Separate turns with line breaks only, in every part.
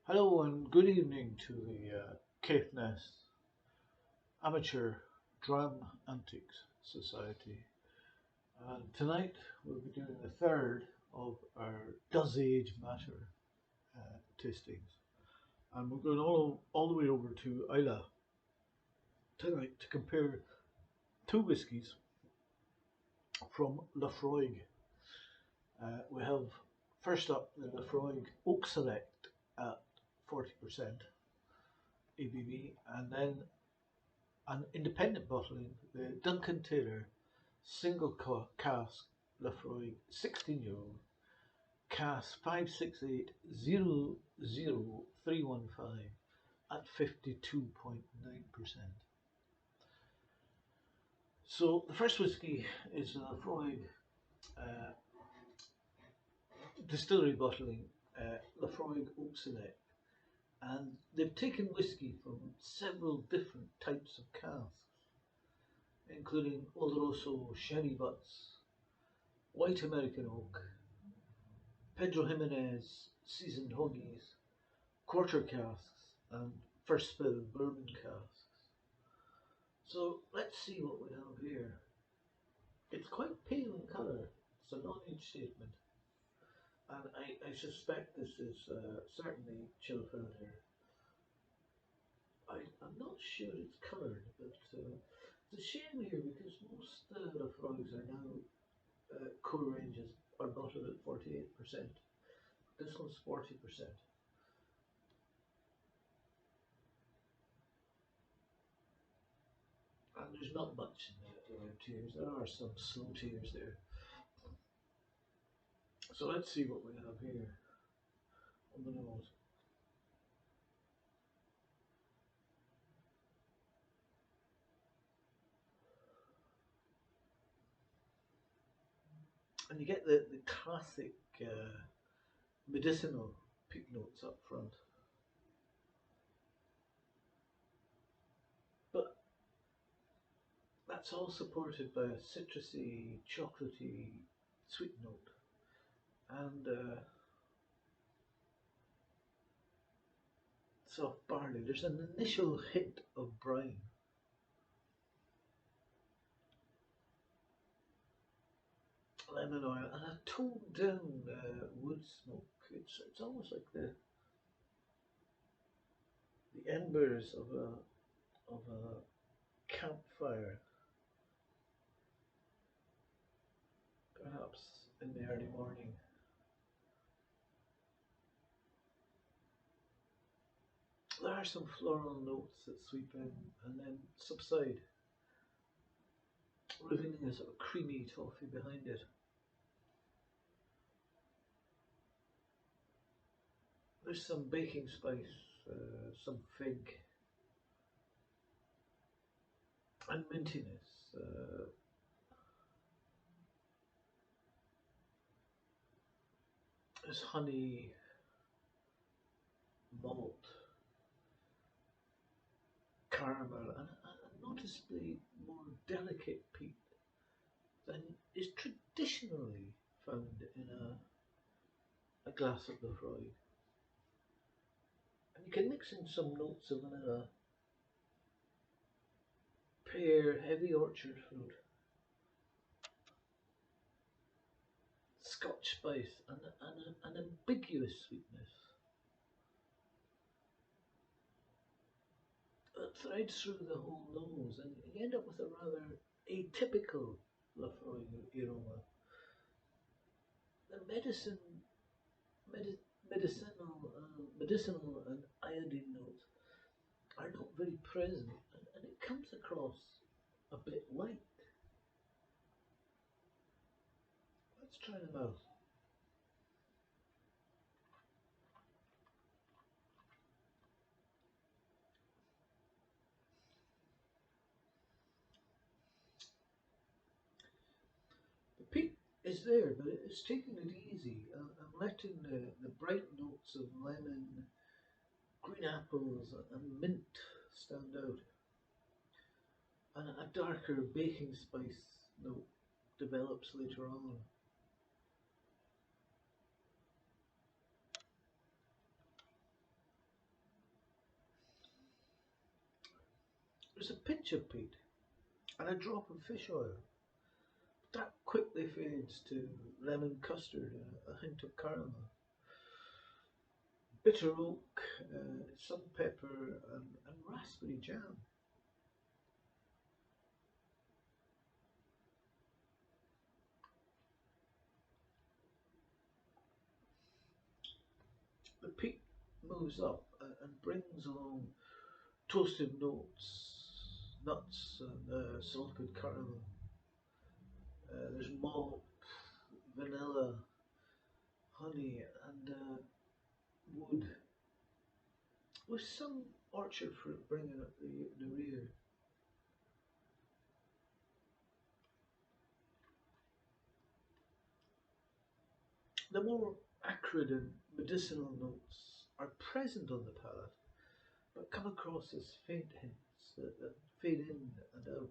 Hello and good evening to the Caithness Amateur Drum Antiques Society. Tonight we'll be doing the third of our Does Age Matter tastings. And we're going all the way over to Isla tonight to compare two whiskies from Laphroaig. We have first up the Laphroaig Oak Select at 40% ABV, and then an independent bottling, the Duncan Taylor single cask Laphroaig 16-year-old cask 568-00315 at 52.9%. So the first whiskey is Laphroaig uh, distillery bottling Laphroaig Oak Select, and they've taken whiskey from several different types of casks, including Oloroso sherry butts, white American oak, Pedro Jimenez seasoned hoagies, quarter casks, and first fill bourbon casks. So let's see what we have here. It's quite pale in colour. It's a non-age statement, and I suspect this is certainly Chilfelder. I'm not sure it's coloured, but it's a shame here because most Laphroaigs are now core ranges are bottled at 48%. This one's 40%. And there's not much in the red tears. There are some slow tears there. So let's see what we have here on the nose. And you get the classic medicinal peat notes up front. But that's all supported by a citrusy, chocolatey, sweet note. And soft barley. There's an initial hint of brine. Lemon oil and a toned down wood smoke. It's almost like the embers of a campfire, perhaps in the early morning. There are some floral notes that sweep in and then subside, revealing a sort of creamy toffee behind it. There's some baking spice, some fig, and mintiness. There's honey, malt, caramel, and a noticeably more delicate peat than is traditionally found in a glass of Laphroaig. And you can mix in some notes of vanilla, pear, heavy orchard fruit, Scotch spice, and an ambiguous sweetness that threads through the whole nose, and you end up with a rather atypical Laphroaig aroma. The medicinal and iodine notes are not very present, and it comes across a bit light. Let's try them out. The peat is there, but it's taking it easy. I'm letting the bright notes of lemon, green apples, and mint stand out. And a darker baking spice note develops later on. There's a pinch of peat and a drop of fish oil. That quickly fades to lemon custard, a hint of caramel, bitter oak, some pepper, and raspberry jam. The peat moves up and brings along toasted notes, nuts, and salted caramel. There's malt, vanilla, honey, and wood, with some orchard fruit bringing up the rear. The more acrid and medicinal notes are present on the palate, but come across as faint hints that fade in and out.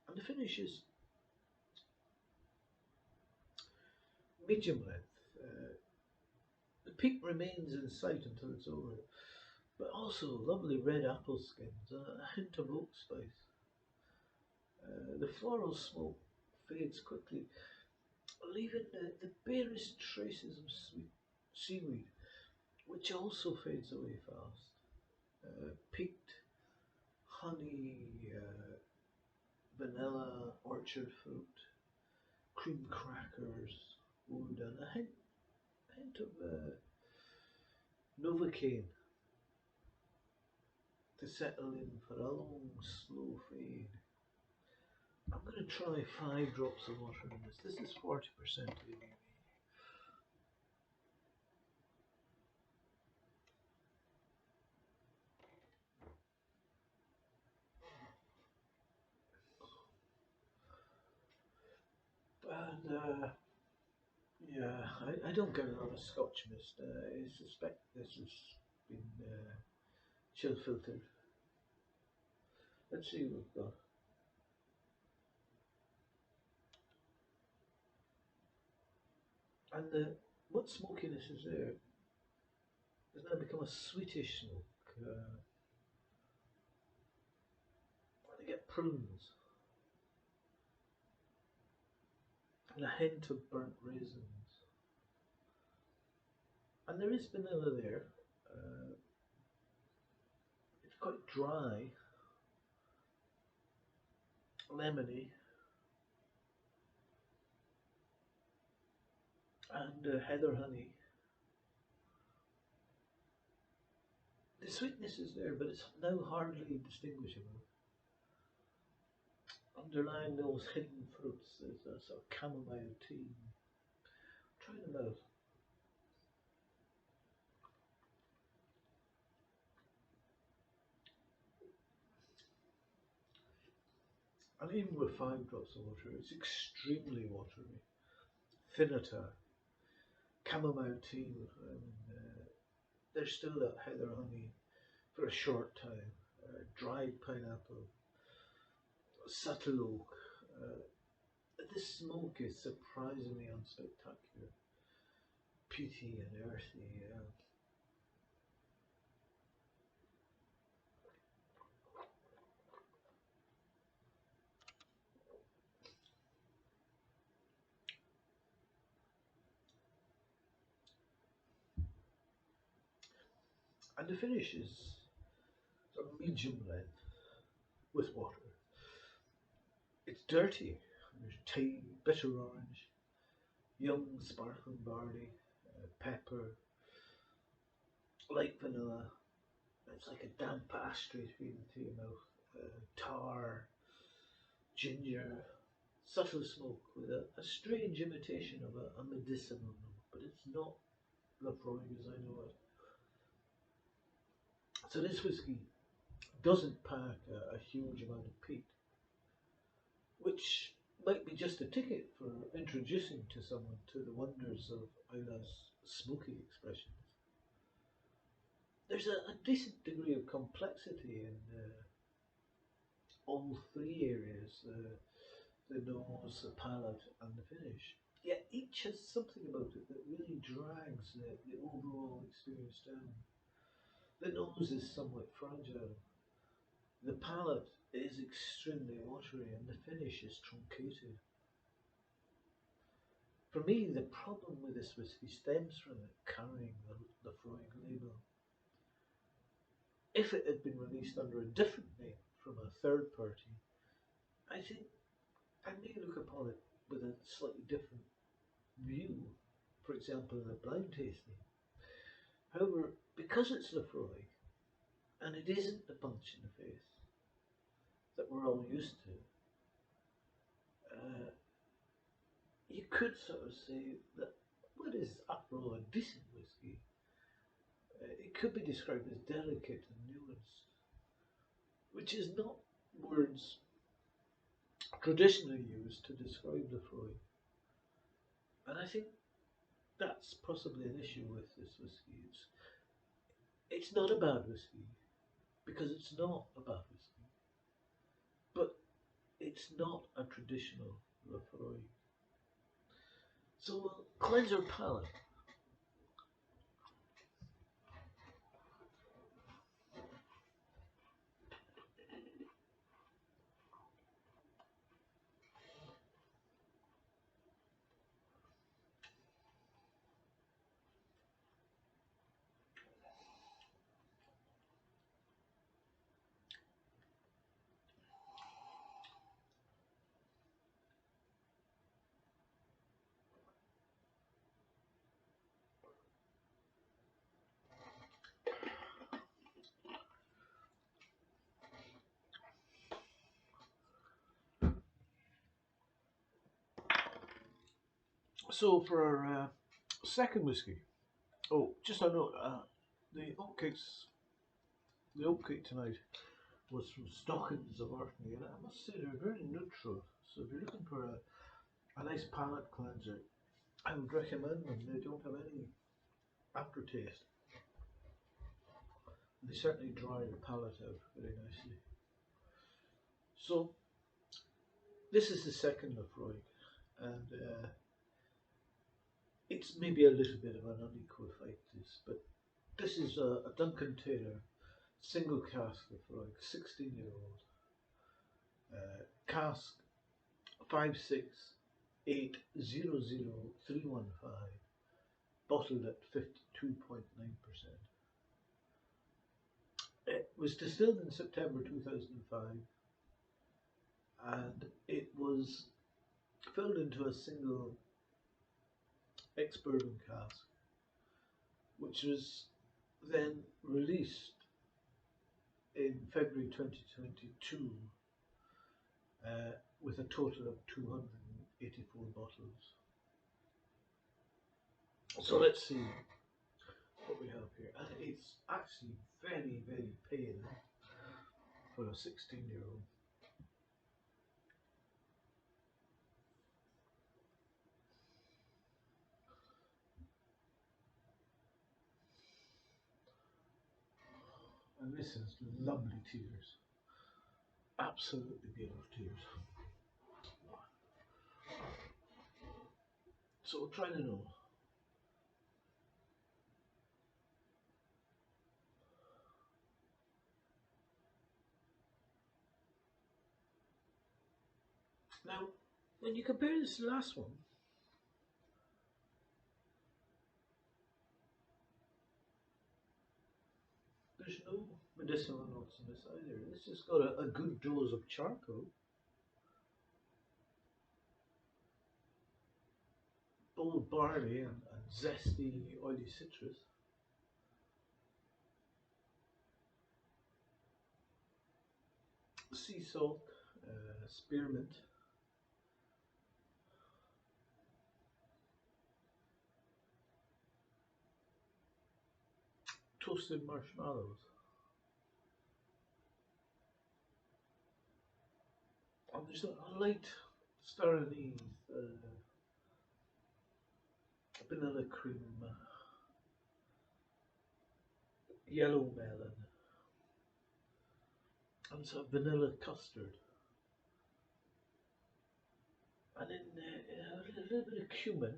And the finish is medium length. The peak remains in sight until it's over, but also lovely red apple skins, a hint of oak spice. The floral smoke fades quickly, leaving the barest traces of sweet seaweed, which also fades away fast. Peaked honey, vanilla, orchard fruit, cream crackers, wood, and a hint of novocaine to settle in for a long, slow fade. I'm going to try 5 drops of water in this. This is 40% ABV. And yeah, I don't get a lot of Scotch mist. I suspect this has been chill filtered. Let's see what we've got. And what smokiness is there has now become a sweetish smoke. I get prunes and a hint of burnt raisins. And there is vanilla there. Uh, it's quite dry, lemony, and heather honey. The sweetness is there, but it's now hardly distinguishable. Underlying those hidden fruits is a sort of chamomile tea. Try them out. And even with 5 drops of water, it's extremely watery. Finata, chamomile tea. There's still that heather honey for a short time. Dried pineapple, subtle oak. This smoke is surprisingly unspectacular, peaty and earthy. And the finish is sort of medium length with water. It's dirty. There's tea, bitter orange, young sparkling barley, pepper, light vanilla. It's like a damp ashtray feeding to your mouth. Tar, ginger, subtle smoke with a strange imitation of a medicinal note, but it's not Laphroaig as I know it. So this whiskey doesn't pack a huge amount of peat, which might be just a ticket for introducing to someone to the wonders of Isla's smoky expressions. There's a decent degree of complexity in all 3 areas. the nose, the palate, and the finish. Yet each has something about it that really drags the overall experience down. The nose is somewhat fragile. The palate is extremely watery, and the finish is truncated. For me, the problem with this whiskey stems from it carrying the Laphroaig label. If it had been released under a different name from a third party, I think I may look upon it with a slightly different view, for example, in a blind tasting. However, because it's Laphroaig, and it isn't the punch in the face that we're all used to, uh, you could sort of say that what is, after all, a decent whiskey? It could be described as delicate and nuanced, which is not words traditionally used to describe Laphroaig. And I think that's possibly an issue with this whiskey. It's not a bad whiskey, because it's not a bad whiskey, but it's not a traditional Laphroaig. So we'll cleanse our palate. So for our second whiskey, oh, just a note, the oak cakes, the oak cake tonight was from Stockings of Orkney, and I must say they're very neutral. So if you're looking for a nice palate cleanser, I would recommend them. They don't have any aftertaste. They certainly dry your palate out very nicely. So this is the second Laphroaig, and it's maybe a little bit of an unequal fight, this, but this is a Duncan Taylor single cask Laphroaig, 16-year-old. Cask 568000315, bottled at 52.9%. It was distilled in September 2005, and it was filled into a single ex-bourbon cask, which was then released in February 2022 with a total of 284 bottles. So let's see what we have here. And it's actually very, very pale for a 16-year-old. And this is lovely tears. Absolutely beautiful tears. So we'll try the nose. Now, when you compare this to the last one, there's no medicinal notes in this either. This has got a good dose of charcoal, bold barley, and zesty, oily citrus. Sea salt, spearmint, toasted marshmallows, and there's a light star anise, vanilla cream, yellow melon, and some vanilla custard. and then a little bit of cumin,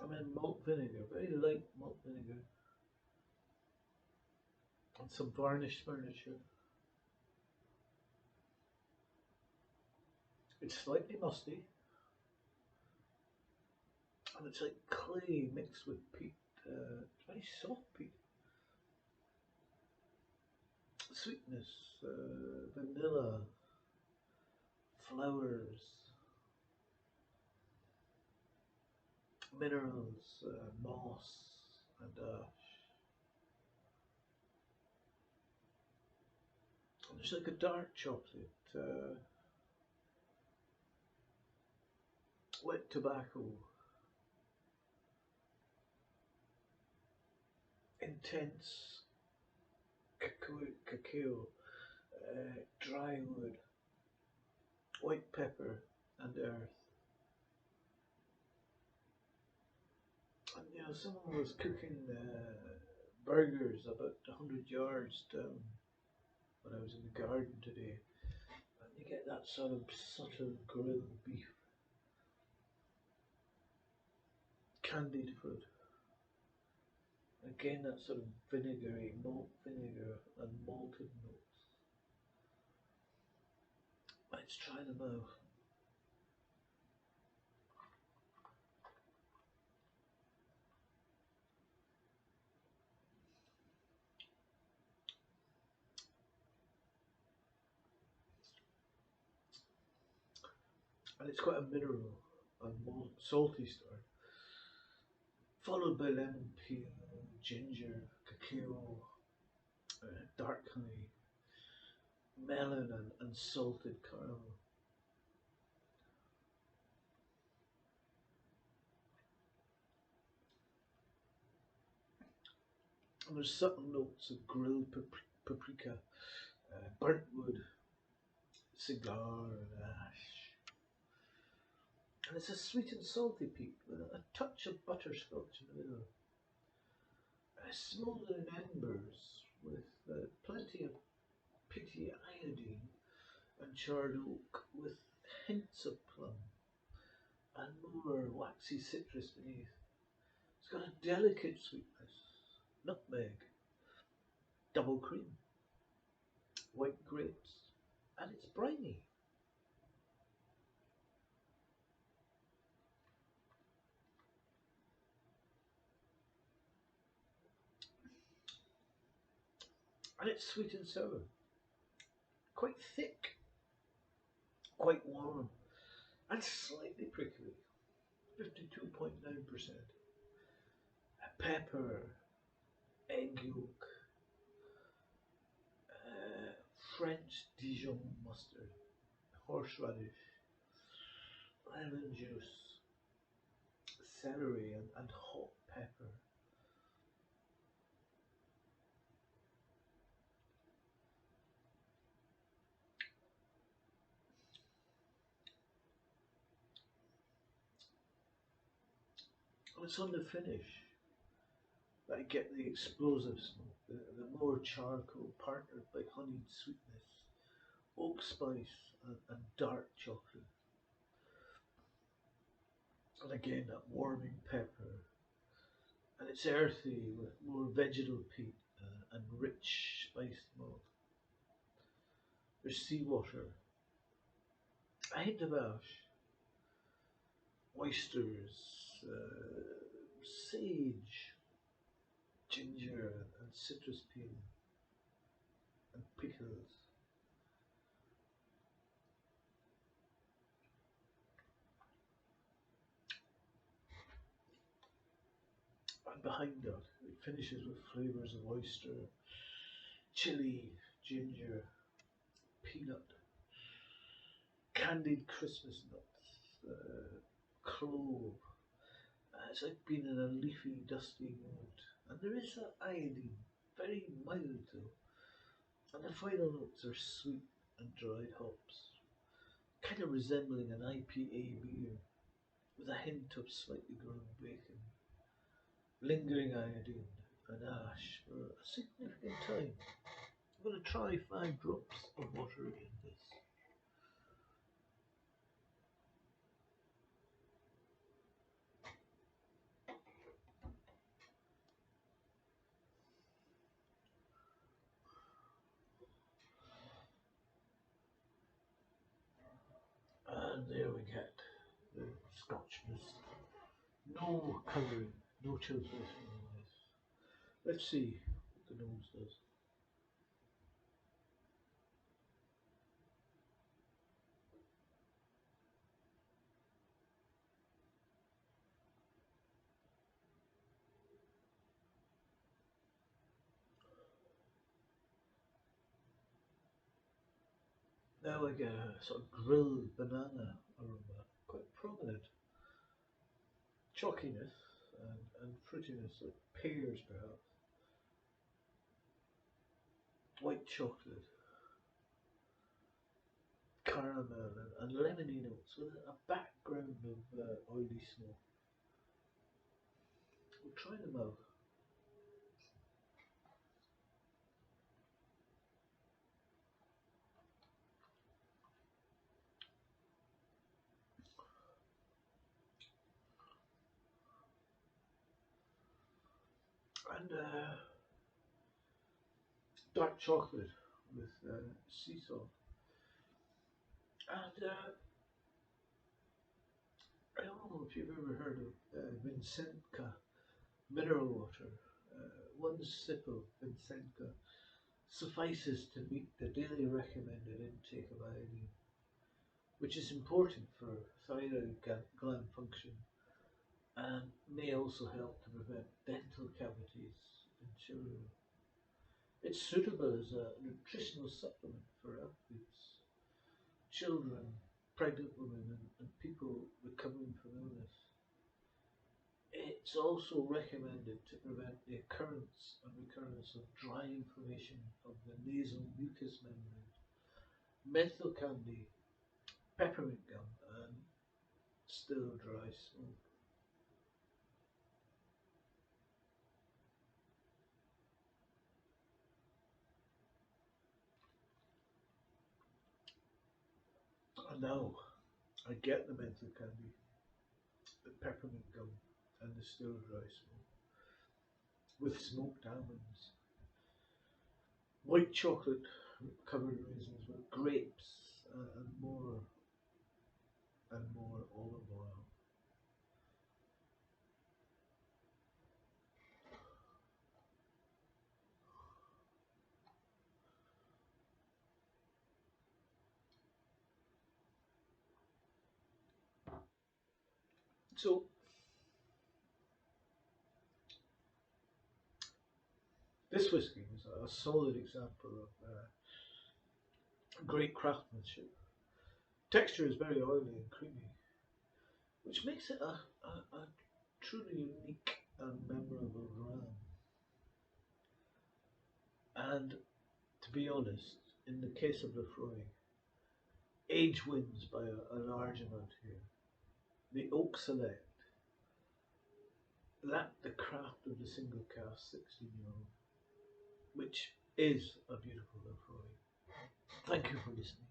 and then malt vinegar, very light malt vinegar, and some varnished furniture. It's slightly musty, and it's like clay mixed with peat. It's very soft peat. Sweetness, vanilla, flowers, minerals, moss, and there's like a dark chocolate, wet tobacco, intense cacao, dry wood, white pepper, and earth. And someone was cooking burgers about 100 yards down when I was in the garden today, and you get that sort of subtle grilled beef, candied fruit. Again, that sort of vinegary, malt vinegar and malted notes. Let's try them out. And it's quite a mineral and salty start, followed by lemon peel, ginger, cacao, dark honey, melon, and salted caramel. And there's subtle notes of grilled paprika, burnt wood, cigar, and ash. And it's a sweet and salty peat with a touch of butterscotch in the middle. Smolder in embers with plenty of peaty iodine and charred oak with hints of plum and more waxy citrus beneath. It's got a delicate sweetness, nutmeg, double cream, white grapes, and it's briny. And it's sweet and sour, quite thick, quite warm, and slightly prickly, 52.9%. Pepper, egg yolk, uh, French Dijon mustard, horseradish, lemon juice, celery, and hot pepper. And it's on the finish that I get the explosive smoke, the more charcoal partnered by honeyed sweetness, oak spice, and dark chocolate. And again, that warming pepper. And it's earthy with more vegetal peat and rich spiced malt. There's seawater, a hint of ash, oysters, sage, ginger, and citrus peel, and pickles. And behind that, it finishes with flavours of oyster, chili, ginger, peanut, candied Christmas nuts, clove. It's like being in a leafy, dusty wood. And there is that iodine, very mild though. And the final notes are sweet and dried hops, kind of resembling an IPA beer, with a hint of slightly ground bacon, lingering iodine and ash for a significant time. I'm going to try 5 drops of water in this. scotchness, no colouring, no chill face on this. Let's see what the nose does. Now I get a sort of grilled banana aroma, quite prominent. Chalkiness and fruitiness, like pears perhaps. White chocolate, caramel and lemony notes with a background of oily smoke. We'll try them out. And dark chocolate with sea salt. And I don't know if you've ever heard of Vincentka mineral water. One sip of Vincentka suffices to meet the daily recommended intake of iodine, which is important for thyroid gland function and may also help to prevent dental cavities in children. It's suitable as a nutritional supplement for athletes, children, pregnant women, and people recovering from illness. It's also recommended to prevent the occurrence and recurrence of dry inflammation of the nasal mucous membrane. Menthol candy, peppermint gum, and still dry smoke. And now I get the menthol candy, the peppermint gum, and the still dry smoke with smoked almonds, white chocolate covered raisins with grapes and more olive oil. So this whiskey is a solid example of great craftsmanship. Texture is very oily and creamy, which makes it a truly unique and memorable ram. And to be honest, in the case of Laphroaig, age wins by a large amount here. The Oak Select lacked the craft of the single cask 16-year-old, which is a beautiful Laphroaig. Thank you for listening.